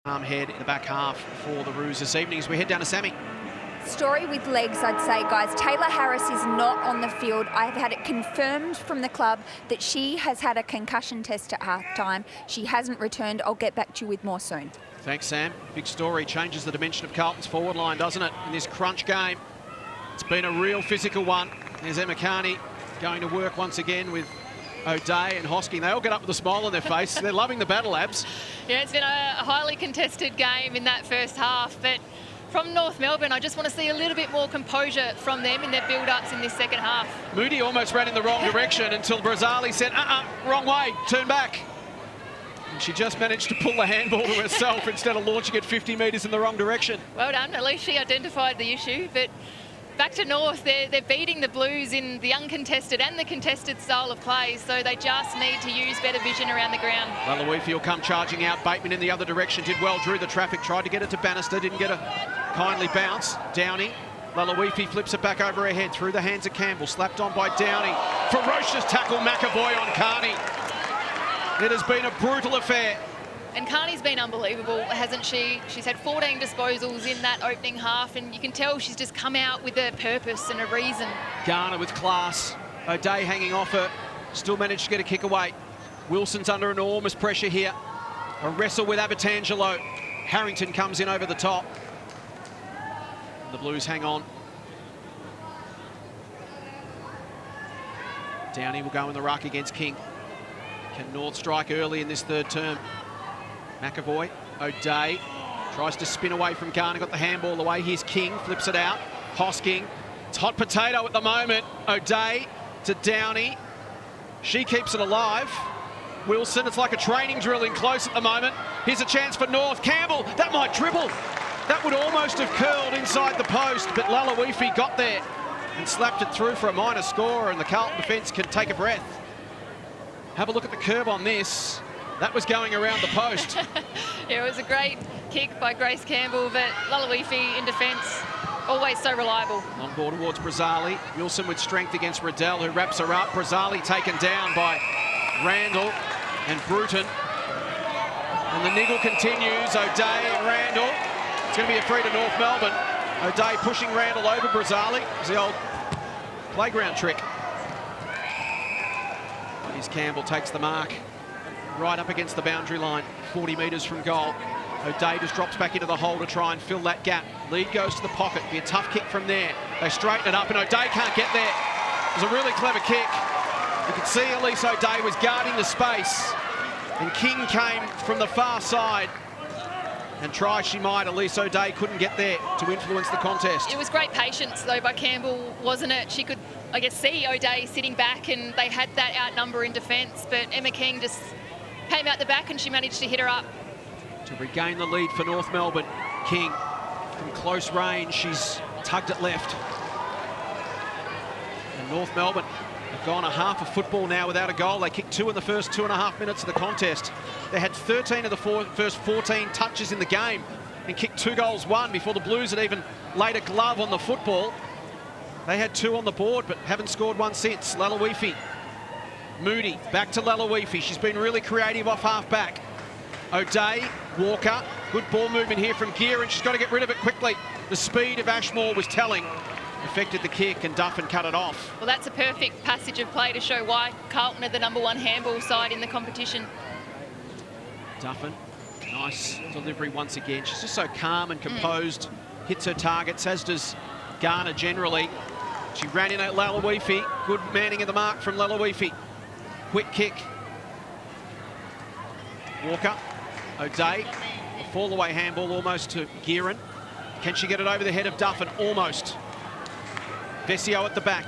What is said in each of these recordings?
Head in the back half for the Roos this evening as we head down to Sammy. Story with legs, I'd say, guys. Taylor Harris is not on the field. I've had it confirmed from the club that she has had a concussion test at half-time. She hasn't returned. I'll get back to you with more soon. Thanks, Sam. Big story. Changes the dimension of Carlton's forward line, doesn't it, in this crunch game? It's been a real physical one. There's Emma Carney going to work once again with O'Day and Hosking. They all get up with a smile on their face. They're loving the battle, Abs. Yeah, it's been a highly contested game in that first half, but from North Melbourne, I just want to see a little bit more composure from them in their build-ups in this second half. Moody almost ran in the wrong direction until Brazzali said, wrong way, turn back. And she just managed to pull the handball to herself instead of launching it 50 metres in the wrong direction. Well done, at least she identified the issue, but back to North, they're beating the Blues in the uncontested and the contested style of play, so they just need to use better vision around the ground. Lalawifi will come charging out. Bateman in the other direction, did well, drew the traffic, tried to get it to Bannister, didn't get a kindly bounce. Downey, Lalawifi flips it back over her head, through the hands of Campbell, slapped on by Downey. Ferocious tackle, McAvoy on Carney. It has been a brutal affair. And Carney's been unbelievable, hasn't she? She's had 14 disposals in that opening half, and you can tell she's just come out with a purpose and a reason. Garner with class. O'Day hanging off her. Still managed to get a kick away. Wilson's under enormous pressure here. A wrestle with Abatangelo. Harrington comes in over the top. The Blues hang on. Downey will go in the ruck against King. Can North strike early in this third term? McAvoy, O'Day, tries to spin away from Garner, got the handball away. Here's King, flips it out. Hosking, it's hot potato at the moment. O'Day to Downey. She keeps it alive. Wilson, it's like a training drill in close at the moment. Here's a chance for North. Campbell, that might dribble. That would almost have curled inside the post, but Lalawifi got there and slapped it through for a minor score, and the Carlton defence can take a breath. Have a look at the curve on this. That was going around the post. Yeah, it was a great kick by Grace Campbell, but Lalawifi in defence, always so reliable. On ball towards Brazzali. Wilson with strength against Riddell, who wraps her up. Brazzali taken down by Randall and Bruton. And the niggle continues. O'Day and Randall. It's going to be a free to North Melbourne. O'Day pushing Randall over Brazzali. It's the old playground trick. Here's Campbell, takes the mark. Right up against the boundary line, 40 metres from goal. O'Day just drops back into the hole to try and fill that gap. Lead goes to the pocket, be a tough kick from there. They straighten it up and O'Day can't get there. It was a really clever kick. You could see Elise O'Day was guarding the space, and King came from the far side. And try she might, Elise O'Day couldn't get there to influence the contest. It was great patience, though, by Campbell, wasn't it? She could, I guess, see O'Day sitting back, and they had that outnumber in defence, but Emma King just came out the back and she managed to hit her up. To regain the lead for North Melbourne, King from close range, she's tugged it left. And North Melbourne have gone a half of football now without a goal. They kicked 2 in the first 2.5 minutes of the contest. They had 13 of the first 14 touches in the game and kicked 2 goals, 1 before the Blues had even laid a glove on the football. They had 2 on the board but haven't scored 1 since. Lalawifi. Moody, back to Lalawifi. She's been really creative off half-back. O'Day, Walker, good ball movement here from Gear, and she's got to get rid of it quickly. The speed of Ashmore was telling. Affected the kick, and Duffin cut it off. Well, that's a perfect passage of play to show why Carlton are the #1 handball side in the competition. Duffin, nice delivery once again. She's just so calm and composed. Hits her targets, as does Garner generally. She ran in at Lalawifi. Good manning of the mark from Lalawifi. Quick kick. Walker, O'Day, a fall-away handball almost to Gearin. Can she get it over the head of Duffin? Almost. Vesio at the back.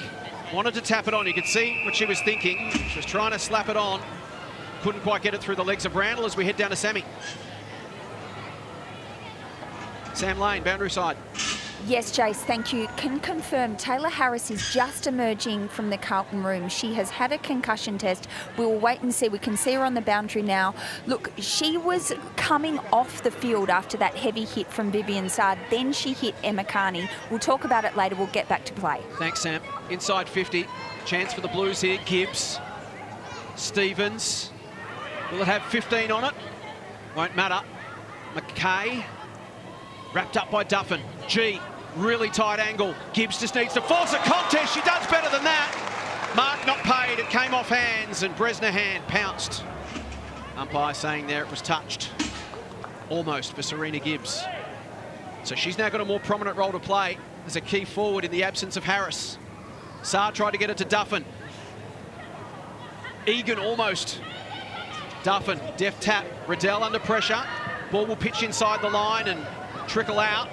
Wanted to tap it on. You could see what she was thinking. She was trying to slap it on. Couldn't quite get it through the legs of Randall as we head down to Sammy. Sam Lane, boundary side. Yes, Jace, thank you. Can confirm Taylor Harris is just emerging from the Carlton room. She has had a concussion test. We will wait and see. We can see her on the boundary now. Look, she was coming off the field after that heavy hit from Vivian Sard. Then she hit Emma Carney. We'll talk about it later. We'll get back to play. Thanks, Sam. Inside 50. Chance for the Blues here. Gibbs. Stevens. Will it have 15 on it? Won't matter. McKay, wrapped up by Duffin. G, really tight angle. Gibbs just needs to force a contest. She does better than that. Mark not paid. It came off hands and Bresnahan pounced. Umpire saying there it was touched. Almost for Serena Gibbs. So she's now got a more prominent role to play as a key forward in the absence of Harris. Saar tried to get it to Duffin. Egan almost. Duffin, deft tap. Riddell under pressure. Ball will pitch inside the line and trickle out.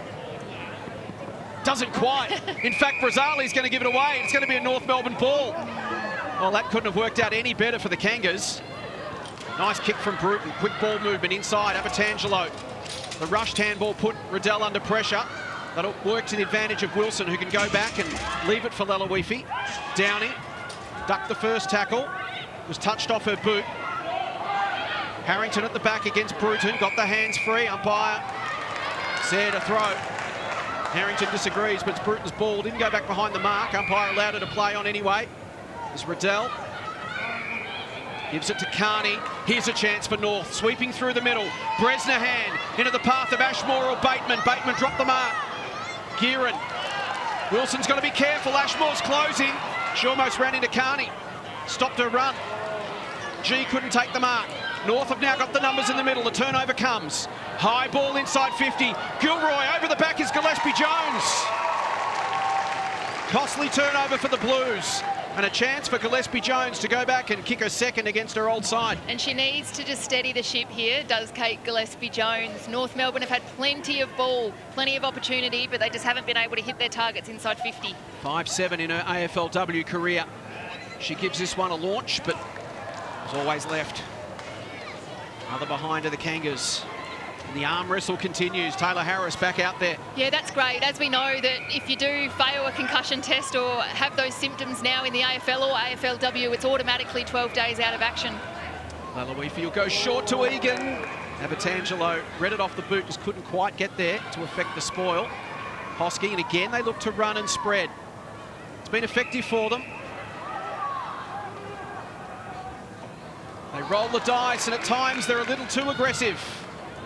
Doesn't quite. In fact, Brazzali's going to give it away. It's going to be a North Melbourne ball. Well, that couldn't have worked out any better for the Kangas. Nice kick from Bruton. Quick ball movement inside. Abertangelo. The rushed handball put Riddell under pressure. That'll work to the advantage of Wilson, who can go back and leave it for Lalawifi. Downing ducked the first tackle. Was touched off her boot. Harrington at the back against Bruton. Got the hands free. Umpire said a throw. Harrington disagrees, but it's Bruton's ball. Didn't go back behind the mark. Umpire allowed her to play on anyway. There's Riddell. Gives it to Carney. Here's a chance for North. Sweeping through the middle. Bresnahan into the path of Ashmore or Bateman. Bateman dropped the mark. Gearan. Wilson's got to be careful. Ashmore's closing. She almost ran into Carney. Stopped her run. G couldn't take the mark. North have now got the numbers in the middle. The turnover comes. High ball inside 50. Gilroy over the back is Gillespie Jones. Costly turnover for the Blues. And a chance for Gillespie Jones to go back and kick her second against her old side. And she needs to just steady the ship here, does Kate Gillespie Jones. North Melbourne have had plenty of ball, plenty of opportunity, but they just haven't been able to hit their targets inside 50. 5-7 in her AFLW career. She gives this one a launch, but is always left. Another behind of the Kangas. And the arm wrestle continues. Taylor Harris back out there. Yeah, that's great. As we know that if you do fail a concussion test or have those symptoms now in the AFL or AFLW, it's automatically 12 days out of action. Lalawifi will go short to Egan. Abertangelo read it off the boot, just couldn't quite get there to affect the spoil. Hosking, and again they look to run and spread. It's been effective for them. They roll the dice, and at times they're a little too aggressive.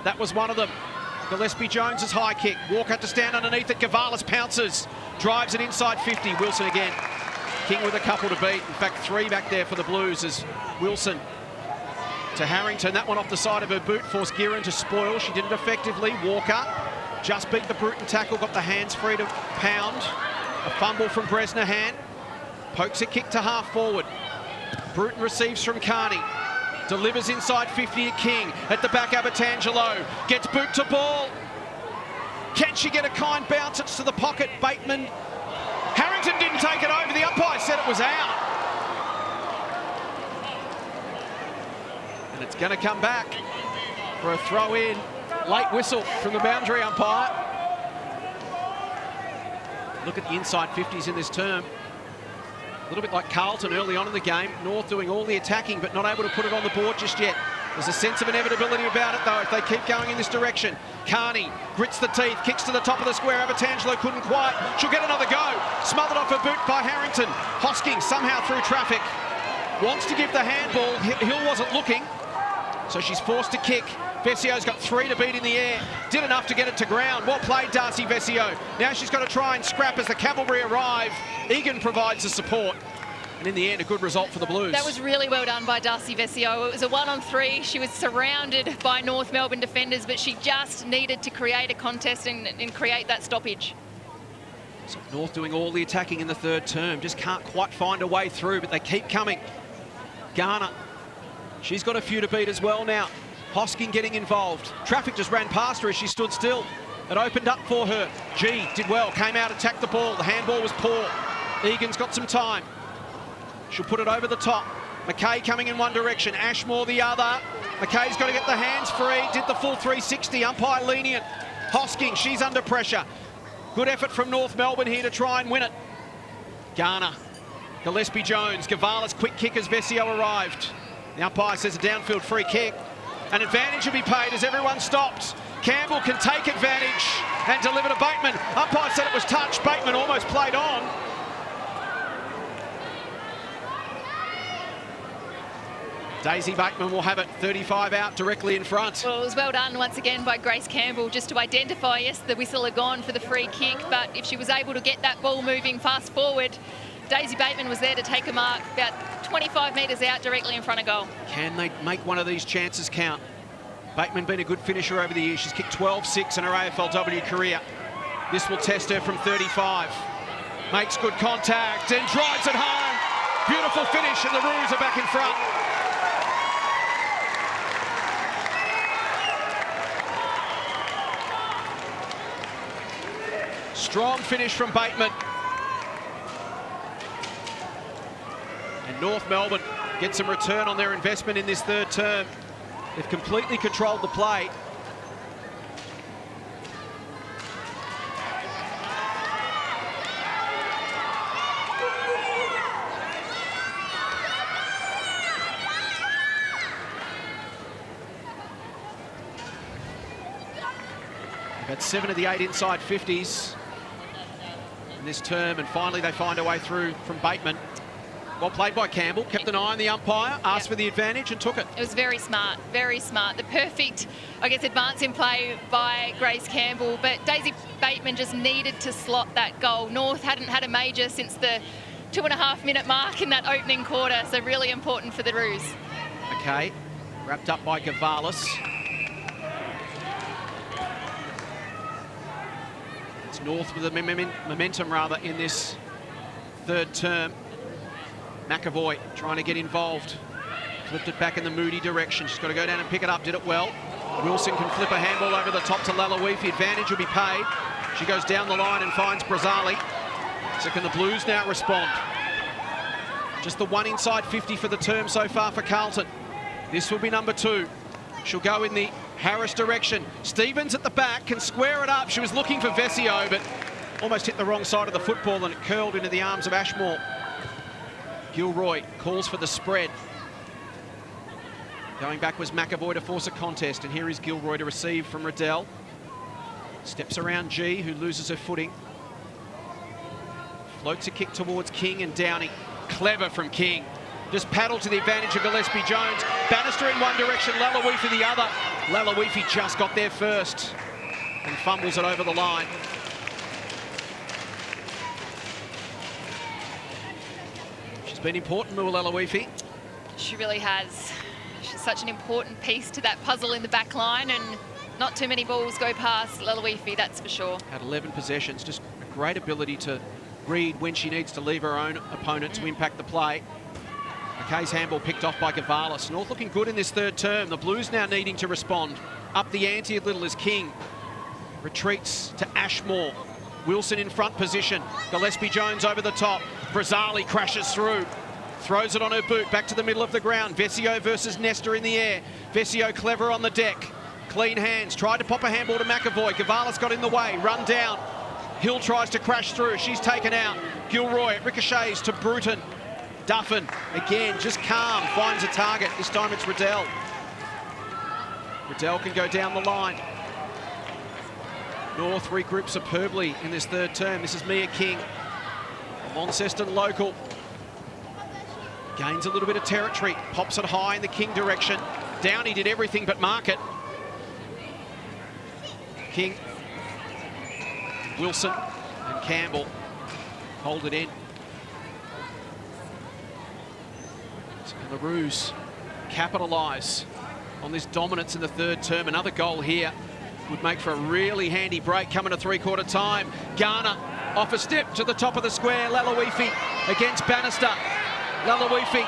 That was one of them. Gillespie Jones's high kick. Walker to stand underneath it. Gavalis pounces. Drives it inside 50. Wilson again. King with a couple to beat. In fact, 3 back there for the Blues as Wilson to Harrington. That one off the side of her boot forced Gearan to spoil. She did it effectively. Walker just beat the Bruton tackle. Got the hands free to pound. A fumble from Bresnahan. Pokes a kick to half forward. Bruton receives from Carney. Delivers inside 50 at King. At the back, Abertangelo gets boot to ball. Can she get a kind bounce? It's to the pocket. Bateman. Harrington didn't take it over. The umpire said it was out. And it's going to come back for a throw in. Late whistle from the boundary umpire. Look at the inside 50s in this term. A little bit like Carlton early on in the game. North doing all the attacking, but not able to put it on the board just yet. There's a sense of inevitability about it, though, if they keep going in this direction. Carney grits the teeth, kicks to the top of the square. Abertangelo couldn't quite. She'll get another go. Smothered off her boot by Harrington. Hosking somehow through traffic. Wants to give the handball. Hill wasn't looking, so she's forced to kick. Vessio's got 3 to beat in the air. Did enough to get it to ground. Well played, Darcy Vescio. Now she's got to try and scrap as the cavalry arrive. Egan provides the support. And in the end, a good result for the Blues. That was really well done by Darcy Vescio. It was a 1-on-3. She was surrounded by North Melbourne defenders, but she just needed to create a contest and create that stoppage. So North doing all the attacking in the third term. Just can't quite find a way through, but they keep coming. Garner. She's got a few to beat as well now. Hosking getting involved. Traffic just ran past her as she stood still. It opened up for her. G did well, came out, attacked the ball. The handball was poor. Egan's got some time. She'll put it over the top. McKay coming in one direction, Ashmore the other. McKay's got to get the hands free. Did the full 360, umpire lenient. Hosking, she's under pressure. Good effort from North Melbourne here to try and win it. Garner, Gillespie Jones, Gavalis, quick kick as Vescio arrived. The umpire says a downfield free kick. An advantage will be paid as everyone stops. Campbell can take advantage and deliver to Bateman. Umpire said it was touch. Bateman almost played on. Daisy Bateman will have it, 35 out, directly in front. Well, it was well done once again by Grace Campbell just to identify, yes, the whistle had gone for the free kick, but if she was able to get that ball moving fast forward, Daisy Bateman was there to take a mark about 25 metres out directly in front of goal. Can they make one of these chances count? Bateman been a good finisher over the years. She's kicked 12-6 in her AFLW career. This will test her from 35. Makes good contact and drives it home. Beautiful finish, and the Roos are back in front. Strong finish from Bateman. And North Melbourne get some return on their investment in this third term. They've completely controlled the play. They've had 7 of the 8 inside 50s in this term, and finally they find a way through from Bateman. Well played by Campbell, kept an eye on the umpire, asked for the advantage and took it. It was very smart, very smart. The perfect, I guess, advance in play by Grace Campbell, but Daisy Bateman just needed to slot that goal. North hadn't had a major since the 2.5-minute mark in that opening quarter, so really important for the Roos. Okay, wrapped up by Gavalis. It's North with the momentum rather in this third term. McAvoy trying to get involved. Flipped it back in the Moody direction. She's got to go down and pick it up. Did it well. Wilson can flip a handball over the top to Lalawifi. Advantage will be paid. She goes down the line and finds Brazzali. So can the Blues now respond? Just the 1 inside 50 for the term so far for Carlton. This will be number 2. She'll go in the Harris direction. Stevens at the back can square it up. She was looking for Vesio, but almost hit the wrong side of the football and it curled into the arms of Ashmore. Gilroy calls for the spread. Going back was McAvoy to force a contest, and here is Gilroy to receive from Riddell. Steps around G, who loses her footing. Floats a kick towards King and Downey. Clever from King. Just paddle to the advantage of Gillespie Jones. Bannister in one direction, Lalawifi the other. Lalawifi just got there first and fumbles it over the line. Been important, Lalawifi. She really has. She's such an important piece to that puzzle in the back line, and not too many balls go past Lalawifi, that's for sure. Had 11 possessions, just a great ability to read when she needs to leave her own opponent to impact the play. McKay's handball picked off by Gavalis. North looking good in this third term. The Blues now needing to respond. Up the ante a little as King retreats to Ashmore. Wilson in front position. Gillespie Jones over the top. Brazzali crashes through. Throws it on her boot. Back to the middle of the ground. Vesio versus Nestor in the air. Vesio clever on the deck. Clean hands. Tried to pop a handball to McAvoy. Gavalis got in the way. Run down. Hill tries to crash through. She's taken out. Gilroy ricochets to Bruton. Duffin again, just calm. Finds a target. This time it's Riddell. Riddell can go down the line. North regroup superbly in this third term. This is Mia King, a Launceston local. Gains a little bit of territory, pops it high in the King direction. Downey did everything but mark it. King, Wilson and Campbell hold it in. So can the Roos capitalise on this dominance in the third term? Another goal here would make for a really handy break coming to three-quarter time. Garner off a step to the top of the square. Lalawifi against Bannister. Lalawifi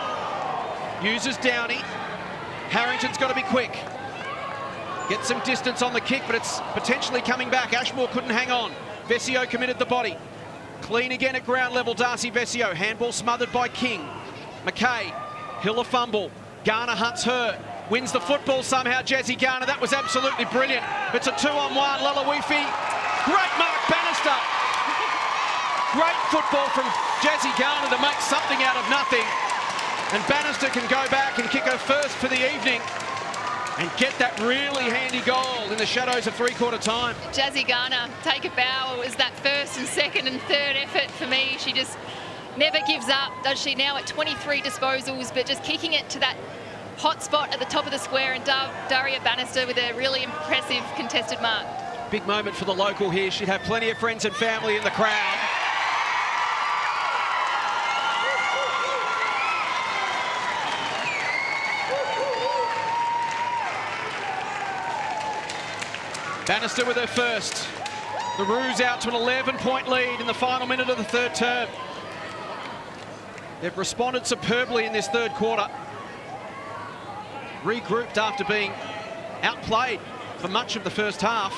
uses Downey. Harrington's got to be quick. Get some distance on the kick, but it's potentially coming back. Ashmore couldn't hang on. Vesio committed the body. Clean again at ground level, Darcy Vesio. Handball smothered by King. McKay, Hill a fumble. Garner hunts her. Wins the football somehow, Jazzy Garner. That was absolutely brilliant. It's a 2-on-1. Lalawifi. Great mark, Bannister. Great football from Jazzy Garner to make something out of nothing. And Bannister can go back and kick her first for the evening and get that really handy goal in the shadows of three-quarter time. Jazzy Garner, take a bow. It was that first and second and third effort for me. She just never gives up, does she? Now at 23 disposals, but just kicking it to that hot spot at the top of the square, and Daria Bannister with a really impressive contested mark. Big moment for the local here. She'd have plenty of friends and family in the crowd. Bannister with her first. The Roos out to an 11-point lead in the final minute of the third term. They've responded superbly in this third quarter. Regrouped after being outplayed for much of the first half.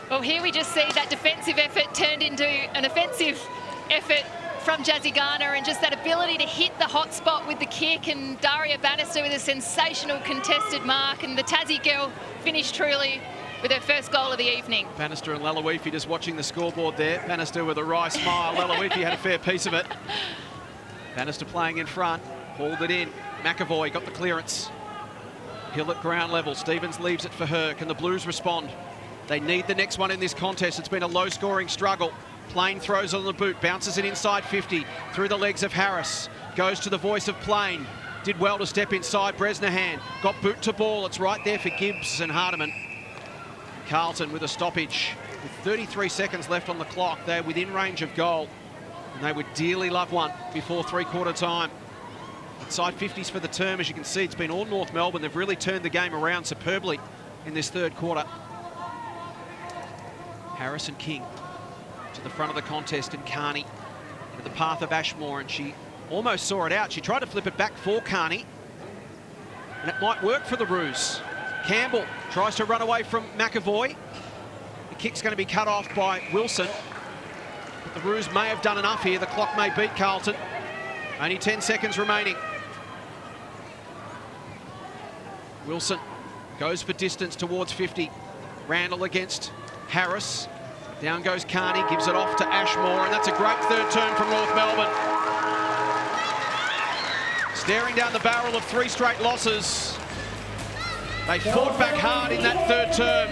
Well, here we just see that defensive effort turned into an offensive effort from Jazzy Garner, and just that ability to hit the hot spot with the kick, and Daria Bannister with a sensational contested mark, and the Tassie girl finished truly with her first goal of the evening. Bannister and Lalawifi just watching the scoreboard there. Bannister with a wry smile. Lalawifi had a fair piece of it. Bannister playing in front, hauled it in. McAvoy got the clearance. Hill at ground level. Stevens leaves it for her. Can the Blues respond? They need the next one in this contest. It's been a low-scoring struggle. Plain throws on the boot, bounces it inside 50, through the legs of Harris. Goes to the voice of Plain. Did well to step inside Bresnahan. Got boot to ball. It's right there for Gibbs and Hardiman. Carlton with a stoppage. With 33 seconds left on the clock, they're within range of goal. And they would dearly love one before three-quarter time. Inside 50s for the term. As you can see, it's been all North Melbourne. They've really turned the game around superbly in this third quarter. Harris and King to the front of the contest, and Carney into the path of Ashmore, and she almost saw it out. She tried to flip it back for Carney, and it might work for the Roos. Campbell tries to run away from McAvoy. The kick's going to be cut off by Wilson, but the Roos may have done enough here. The clock may beat Carlton. Only 10 seconds remaining. Wilson goes for distance towards 50. Randall against Harris. Down goes Carney, gives it off to Ashmore, and that's a great third term from North Melbourne. Staring down the barrel of 3 straight losses. They fought back hard in that third term.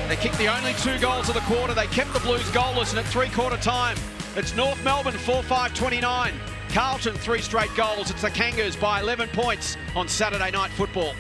They kicked the only 2 goals of the quarter. They kept the Blues goalless, and at three-quarter time, it's North Melbourne 4-5-29. Carlton 3 straight goals. It's the Kangaroos by 11 points on Saturday Night Football.